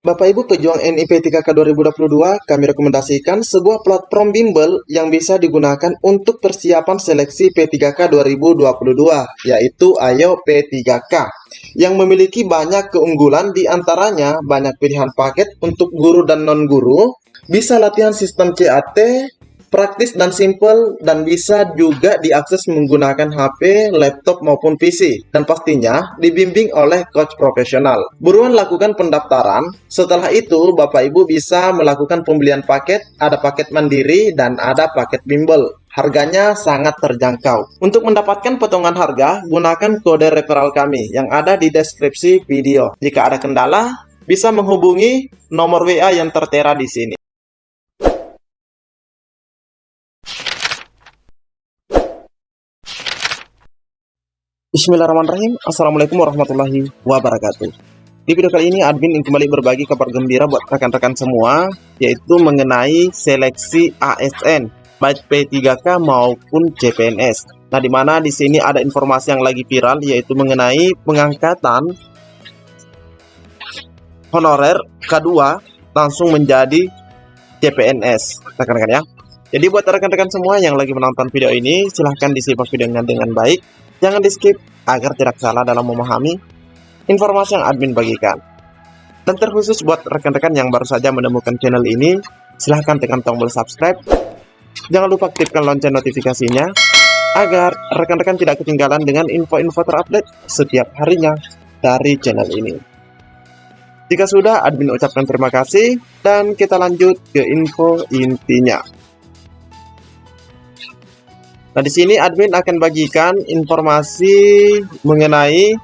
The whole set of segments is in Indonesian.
Bapak Ibu pejuang NIP 3K 2022, kami rekomendasikan sebuah platform bimbel yang bisa digunakan untuk persiapan seleksi P3K 2022, yaitu Ayo P3K, yang memiliki banyak keunggulan, diantaranya banyak pilihan paket untuk guru dan non-guru, bisa latihan sistem CAT, praktis dan simple, dan bisa juga diakses menggunakan HP, laptop maupun PC, dan pastinya dibimbing oleh coach profesional. Buruan lakukan pendaftaran. Setelah itu Bapak Ibu bisa melakukan pembelian paket. Ada paket mandiri dan ada paket bimbel. Harganya sangat terjangkau. Untuk mendapatkan potongan harga, gunakan kode referral kami yang ada di deskripsi video. Jika ada kendala, bisa menghubungi nomor WA yang tertera di sini. Bismillahirrahmanirrahim. Assalamualaikum warahmatullahi wabarakatuh. Di video kali ini admin ingin kembali berbagi kabar gembira buat rekan-rekan semua, yaitu mengenai seleksi ASN baik P3K maupun CPNS. Nah, di mana di sini ada informasi yang lagi viral, yaitu mengenai pengangkatan honorer K2 langsung menjadi CPNS, rekan-rekan ya. Jadi buat rekan-rekan semua yang lagi menonton video ini, silahkan disimak videonya dengan baik. Jangan di skip agar tidak salah dalam memahami informasi yang admin bagikan. Dan terkhusus buat rekan-rekan yang baru saja menemukan channel ini, silahkan tekan tombol subscribe. Jangan lupa aktifkan lonceng notifikasinya agar rekan-rekan tidak ketinggalan dengan info-info terupdate setiap harinya dari channel ini. Jika sudah, admin ucapkan terima kasih dan kita lanjut ke info intinya. Nah, di sini admin akan bagikan informasi mengenai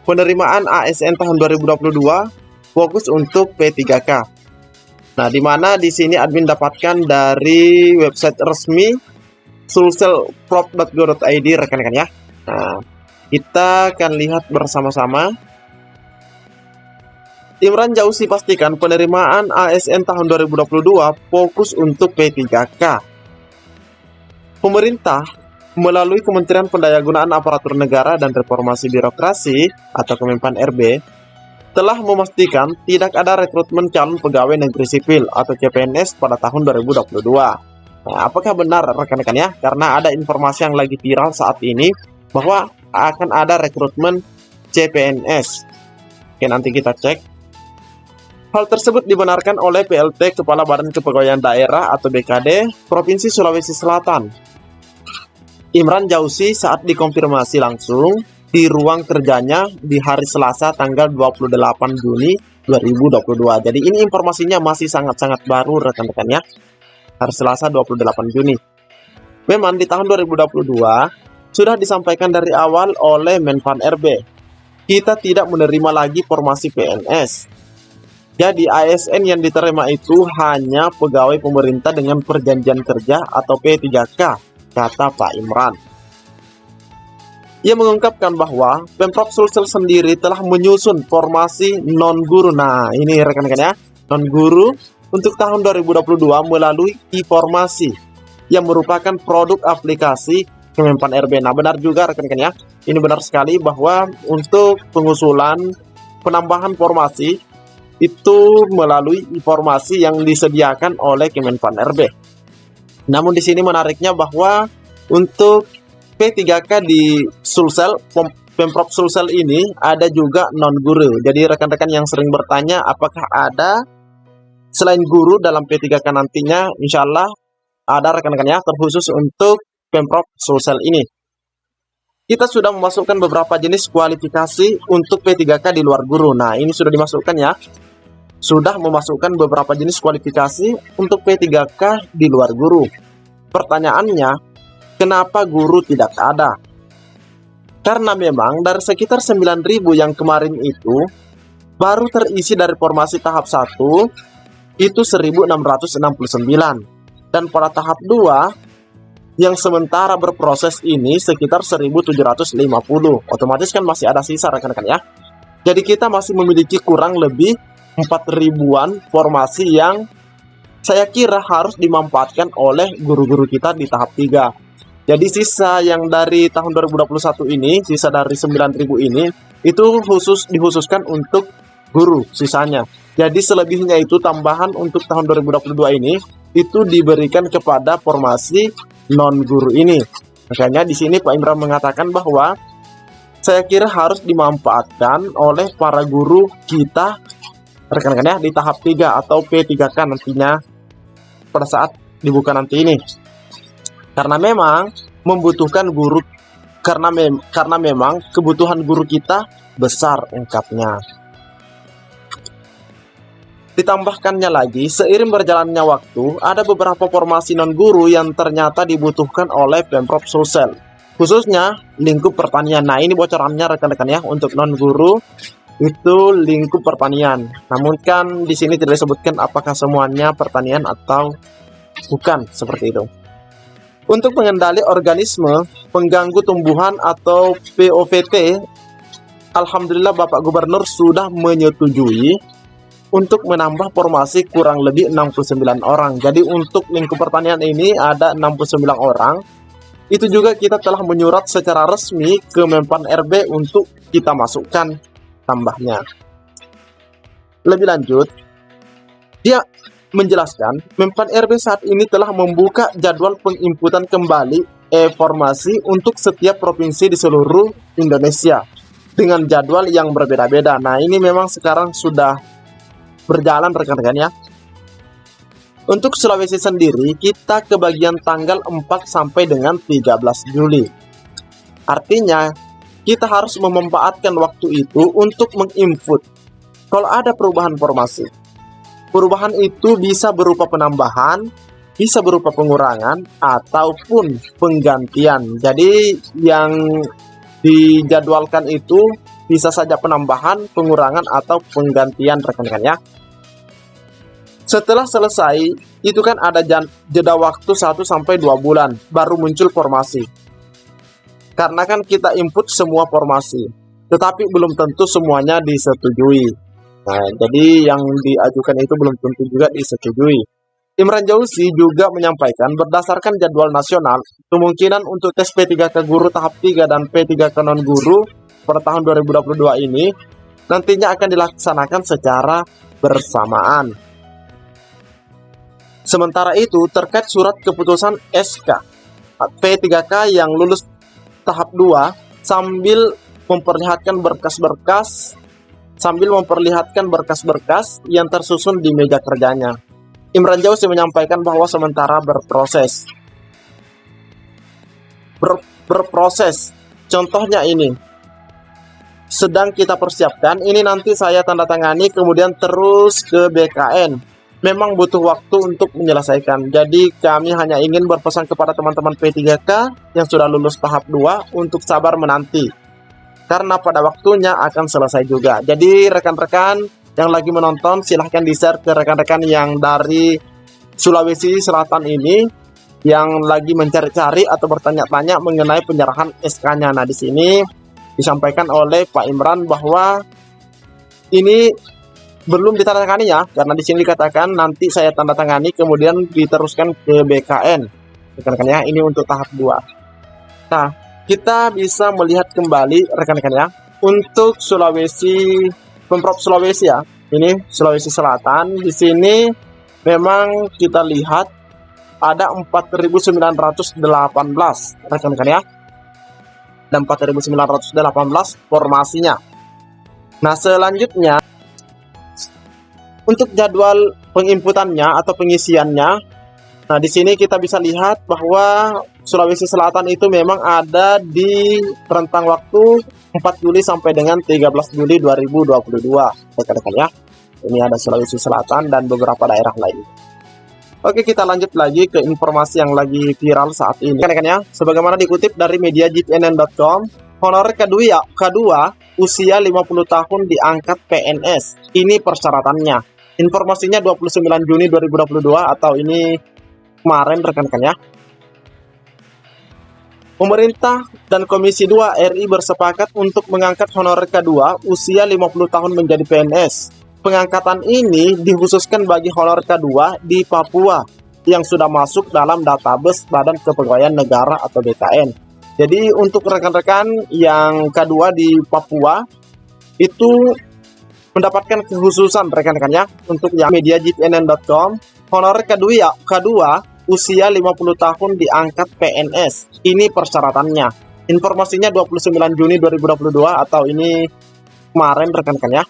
penerimaan ASN tahun 2022 fokus untuk P3K. Nah, di mana di sini admin dapatkan dari website resmi sulselprop.go.id, rekan-rekan ya. Nah, kita akan lihat bersama-sama. Imran Jauzi pastikan penerimaan ASN tahun 2022 fokus untuk P3K. Pemerintah melalui Kementerian Pendayagunaan Aparatur Negara dan Reformasi Birokrasi atau Kemenpan RB telah memastikan tidak ada rekrutmen calon pegawai negeri sipil atau CPNS pada tahun 2022. Nah, apakah benar rekan-rekan ya? Karena ada informasi yang lagi viral saat ini bahwa akan ada rekrutmen CPNS. Oke, nanti kita cek. Hal tersebut dibenarkan oleh PLT Kepala Badan Kepegawaian Daerah atau BKD Provinsi Sulawesi Selatan, Imran Jauzi, saat dikonfirmasi langsung di ruang kerjanya di hari Selasa tanggal 28 Juni 2022. Jadi ini informasinya masih sangat-sangat baru rekan-rekan ya. Hari Selasa 28 Juni. Memang di tahun 2022 sudah disampaikan dari awal oleh Menpan RB. Kita tidak menerima lagi formasi PNS. Jadi ASN yang diterima itu hanya pegawai pemerintah dengan perjanjian kerja atau P3K, kata Pak Imran. Ia mengungkapkan bahwa Pemprov Sulsel sendiri telah menyusun formasi non-guru. Nah, ini rekan-rekan ya, non-guru untuk tahun 2022 melalui e-formasi yang merupakan produk aplikasi Kemenpan RB. Nah, benar juga rekan-rekan ya, ini benar sekali bahwa untuk pengusulan penambahan formasi itu melalui informasi yang disediakan oleh Kemenpan RB. Namun di sini menariknya bahwa untuk P3K di Sulsel, Pemprov Sulsel ini ada juga non-guru. Jadi rekan-rekan yang sering bertanya apakah ada selain guru dalam P3K nantinya, insya Allah ada rekan-rekan ya, terkhusus untuk Pemprov Sulsel ini. Kita sudah memasukkan beberapa jenis kualifikasi untuk P3K di luar guru. Nah, ini sudah dimasukkan ya. Sudah memasukkan beberapa jenis kualifikasi untuk P3K di luar guru. Pertanyaannya, kenapa guru tidak ada? Karena memang dari sekitar 9.000 yang kemarin itu, baru terisi dari formasi tahap 1, itu 1.669. Dan pada tahap 2, yang sementara berproses ini sekitar 1.750. Otomatis kan masih ada sisa rekan-rekan ya. Jadi kita masih memiliki kurang lebih 4.000-an formasi yang saya kira harus dimanfaatkan oleh guru-guru kita di tahap 3. Jadi sisa yang dari tahun 2021 ini, sisa dari 9.000 ini, itu dihususkan untuk guru sisanya. Jadi selebihnya itu tambahan untuk tahun 2022 ini itu diberikan kepada formasi non-guru ini. Makanya di sini Pak Imran mengatakan bahwa saya kira harus dimanfaatkan oleh para guru kita rekan-rekan ya di tahap 3 atau P3K nantinya pada saat dibuka nanti ini. Karena memang membutuhkan guru karena memang kebutuhan guru kita besar ungkapnya. Ditambahkannya lagi, seiring berjalannya waktu, ada beberapa formasi non-guru yang ternyata dibutuhkan oleh Pemprov Sulsel, khususnya lingkup pertanian. Nah, ini bocorannya rekan-rekan ya, untuk non-guru itu lingkup pertanian. Namun kan di sini tidak disebutkan apakah semuanya pertanian atau bukan, seperti itu. Untuk mengendali organisme pengganggu tumbuhan atau POVT, alhamdulillah Bapak Gubernur sudah menyetujui untuk menambah formasi kurang lebih 69 orang. Jadi untuk lingkup pertanian ini ada 69 orang. Itu juga kita telah menyurat secara resmi ke Menpan RB untuk kita masukkan tambahnya. Lebih lanjut, dia menjelaskan Menpan RB saat ini telah membuka jadwal penginputan kembali formasi untuk setiap provinsi di seluruh Indonesia dengan jadwal yang berbeda-beda. Nah, ini memang sekarang sudah berjalan rekan-rekan ya. Untuk Sulawesi sendiri kita kebagian tanggal 4 sampai dengan 13 Juli. Artinya kita harus memanfaatkan waktu itu untuk menginput kalau ada perubahan formasi. Perubahan itu bisa berupa penambahan, bisa berupa pengurangan ataupun penggantian. Jadi yang dijadwalkan itu bisa saja penambahan, pengurangan atau penggantian rekan-rekan ya. Setelah selesai, itu kan ada jeda waktu 1 sampai 2 bulan baru muncul formasi. Karena kan kita input semua formasi, tetapi belum tentu semuanya disetujui. Nah, jadi yang diajukan itu belum tentu juga disetujui. Imran Jauzi juga menyampaikan berdasarkan jadwal nasional, kemungkinan untuk tes P3K guru tahap 3 dan P3K non-guru pada tahun 2022 ini nantinya akan dilaksanakan secara bersamaan. Sementara itu, terkait surat keputusan SK P3K yang lulus tahap 2 sambil memperlihatkan berkas-berkas yang tersusun di meja kerjanya. Imran Jauzi menyampaikan bahwa sementara berproses. Contohnya ini sedang kita persiapkan, ini nanti saya tanda tangani kemudian terus ke BKN. Memang butuh waktu untuk menyelesaikan. Jadi kami hanya ingin berpesan kepada teman-teman P3K yang sudah lulus tahap 2 untuk sabar menanti. Karena pada waktunya akan selesai juga. Jadi rekan-rekan yang lagi menonton silahkan di-share ke rekan-rekan yang dari Sulawesi Selatan ini yang lagi mencari-cari atau bertanya-tanya mengenai penyerahan SK-nya. Nah, di sini disampaikan oleh Pak Imran bahwa ini belum ditandatangani ya, karena di sini dikatakan nanti saya tanda tangani kemudian diteruskan ke BKN. Rekan-rekan ya, ini untuk tahap 2. Nah, kita bisa melihat kembali rekan-rekan ya, untuk Sulawesi, Pemprov Sulawesi ya, ini Sulawesi Selatan, di sini memang kita lihat ada 4.918 rekan-rekan ya, dan 4.918 formasinya. Nah, selanjutnya untuk jadwal penginputannya atau pengisiannya, nah di sini kita bisa lihat bahwa Sulawesi Selatan itu memang ada di rentang waktu 4 Juli sampai dengan 13 Juli 2022. Rekan-rekan ya, ini ada Sulawesi Selatan dan beberapa daerah lain. Oke, kita lanjut lagi ke informasi yang lagi viral saat ini. Rekan-rekan ya, sebagaimana dikutip dari media jpnn.com, honorer K2 usia 50 tahun diangkat PNS. Ini persyaratannya. Informasinya 29 Juni 2022 atau ini kemarin rekan-rekan ya. Pemerintah dan Komisi 2 RI bersepakat untuk mengangkat honorer K2 usia 50 tahun menjadi PNS. Pengangkatan ini dikhususkan bagi honorer K2 di Papua yang sudah masuk dalam database Badan Kepegawaian Negara atau BKN. Jadi untuk rekan-rekan yang K2 di Papua itu mendapatkan kekhususan rekan-rekan ya. Untuk yang media jpnn.com, honorer kedua usia 50 tahun diangkat PNS. Ini persyaratannya. Informasinya 29 Juni 2022 atau ini kemarin rekan-rekan ya.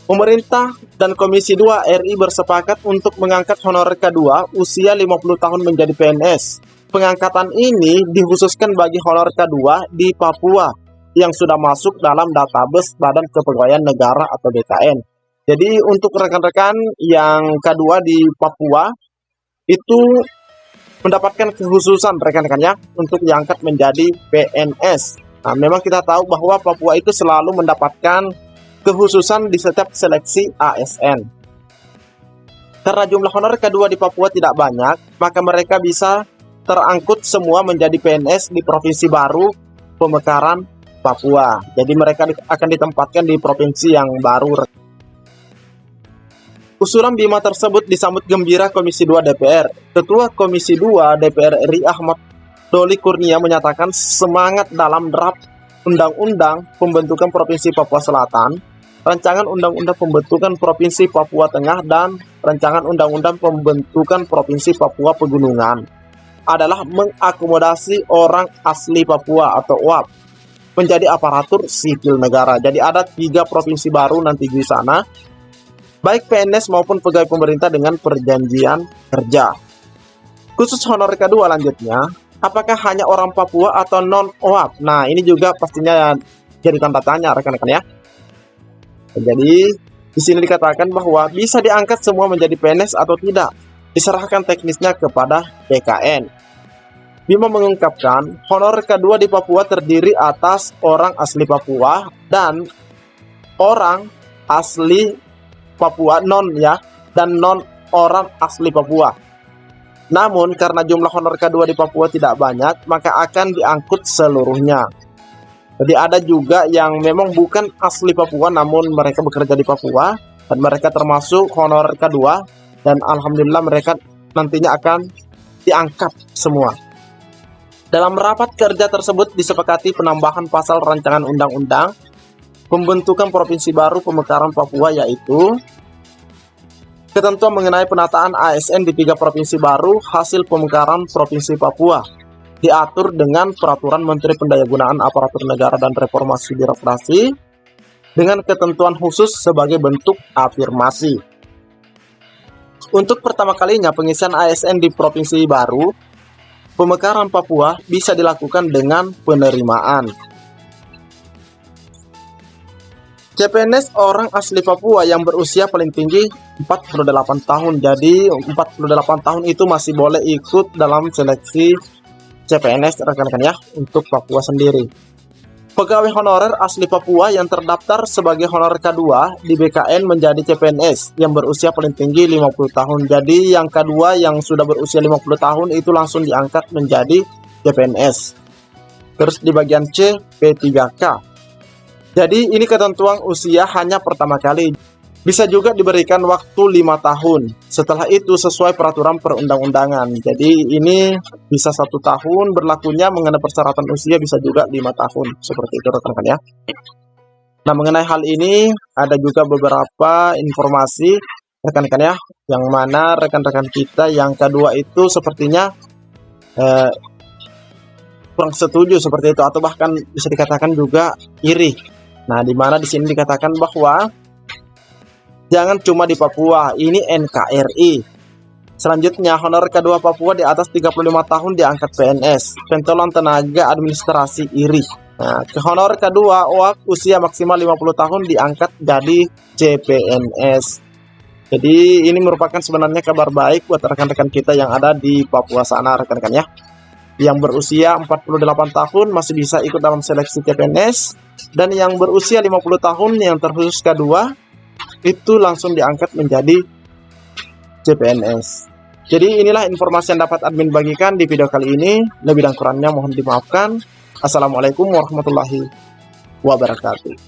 Pemerintah dan Komisi 2 RI bersepakat untuk mengangkat honorer kedua usia 50 tahun menjadi PNS. Pengangkatan ini dikhususkan bagi honorer kedua di Papua yang sudah masuk dalam database Badan Kepegawaian Negara atau BKN. Jadi untuk rekan-rekan yang kedua di Papua itu mendapatkan kekhususan rekan-rekan ya untuk diangkat menjadi PNS. Nah, memang kita tahu bahwa Papua itu selalu mendapatkan kekhususan di setiap seleksi ASN. Karena jumlah honorer kedua di Papua tidak banyak, maka mereka bisa terangkut semua menjadi PNS di Provinsi baru Pemekaran, Papua. Jadi mereka akan ditempatkan di provinsi yang baru. Usulan Bima tersebut disambut gembira Komisi 2 DPR. Ketua Komisi 2 DPR RI Ahmad Doli Kurnia menyatakan semangat dalam draft Undang-Undang Pembentukan Provinsi Papua Selatan, Rancangan Undang-Undang Pembentukan Provinsi Papua Tengah, dan Rancangan Undang-Undang Pembentukan Provinsi Papua Pegunungan adalah mengakomodasi orang asli Papua atau OAP menjadi aparatur sipil negara. Jadi ada 3 provinsi baru nanti di sana, baik PNS maupun pegawai pemerintah dengan perjanjian kerja. Khusus honorer kedua lanjutnya, apakah hanya orang Papua atau non-OAP? Nah, ini juga pastinya jadi tanda tanya rekan-rekan ya. Jadi, di sini dikatakan bahwa bisa diangkat semua menjadi PNS atau tidak. Diserahkan teknisnya kepada BKN. Bima mengungkapkan, honorer kedua di Papua terdiri atas orang asli Papua dan orang asli Papua non ya, dan non orang asli Papua. Namun, karena jumlah honorer kedua di Papua tidak banyak, maka akan diangkut seluruhnya. Jadi ada juga yang memang bukan asli Papua namun mereka bekerja di Papua dan mereka termasuk honorer kedua, dan alhamdulillah mereka nantinya akan diangkat semua. Dalam rapat kerja tersebut disepakati penambahan pasal rancangan undang-undang pembentukan provinsi baru Pemekaran Papua, yaitu ketentuan mengenai penataan ASN di 3 provinsi baru hasil pemekaran Provinsi Papua diatur dengan Peraturan Menteri Pendayagunaan Aparatur Negara dan Reformasi Birokrasi dengan ketentuan khusus sebagai bentuk afirmasi. Untuk pertama kalinya pengisian ASN di provinsi baru Pemekaran Papua bisa dilakukan dengan penerimaan. CPNS orang asli Papua yang berusia paling tinggi 48 tahun. Jadi 48 tahun itu masih boleh ikut dalam seleksi CPNS rekan-rekan ya untuk Papua sendiri. Pegawai honorer asli Papua yang terdaftar sebagai honorer kedua di BKN menjadi CPNS yang berusia paling tinggi 50 tahun. Jadi yang kedua yang sudah berusia 50 tahun itu langsung diangkat menjadi CPNS. Terus di bagian C, P3K. Jadi ini ketentuan usia hanya pertama kali. Bisa juga diberikan waktu 5 tahun. Setelah itu sesuai peraturan perundang-undangan. Jadi ini bisa 1 tahun berlakunya, mengenai persyaratan usia bisa juga 5 tahun. Seperti itu rekan-rekan ya. Nah, mengenai hal ini ada juga beberapa informasi rekan-rekan ya, yang mana rekan-rekan kita yang kedua itu sepertinya kurang setuju seperti itu, atau bahkan bisa dikatakan juga iri. Nah, di mana di sini dikatakan bahwa jangan cuma di Papua, ini NKRI. Selanjutnya, honorer kedua Papua di atas 35 tahun diangkat PNS. Pentolan tenaga administrasi iri. Nah, ke honorer kedua OAP usia maksimal 50 tahun diangkat jadi CPNS. Jadi ini merupakan sebenarnya kabar baik buat rekan-rekan kita yang ada di Papua sana rekan-rekan ya. Yang berusia 48 tahun masih bisa ikut dalam seleksi CPNS, dan yang berusia 50 tahun yang terkhusus kedua itu langsung diangkat menjadi CPNS. Jadi inilah informasi yang dapat admin bagikan di video kali ini. Lebih dan kurangnya mohon dimaafkan. Assalamualaikum warahmatullahi wabarakatuh.